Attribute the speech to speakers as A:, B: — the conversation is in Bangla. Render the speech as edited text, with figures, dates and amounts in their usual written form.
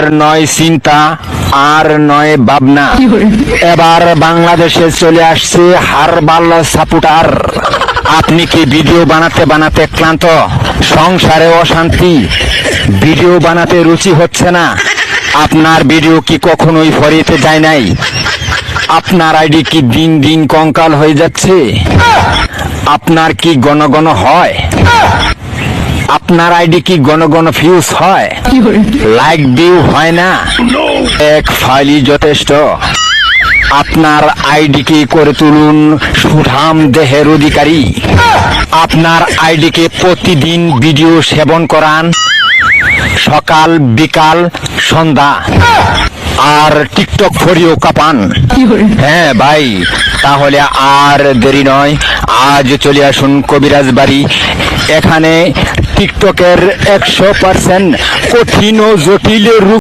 A: আর নয় চিন্তা, আর নয় ভাবনা, এবার বাংলাদেশে চলে আসছে হারবাল সাপোর্টার। আপনি কি ভিডিও বানাতে বানাতে ক্লান্ত? সংসারে অশান্তি, ভিডিও বানাতে রুচি হচ্ছে না? আপনার ভিডিও কি কখনোই ফরিতে যায় নাই? আপনার আইডি কি দিন দিন কঙ্কাল হয়ে যাচ্ছে? আপনার কি ঘন ঘন হয়? আপনার আইডি কি ঘন ঘন ফিউজ হয়? লাইক ভিউ হয় না? এক ফাইলই যথেষ্ট। আপনার আইডিকে করে তুলুন সুঠাম দেহের অধিকারী। আপনার আইডিকে প্রতিদিন ভিডিও সেবন করান, সকাল বিকাল সন্ধ্যা, আর টিকটক ফরিও কাপান। হ্যাঁ ভাই, তাহলে আর দেরি নয়, আজ চলে আসুন কবিরাজ বাড়ি। এখানে টিকটকের 100% কঠিন ও জটিল রূপ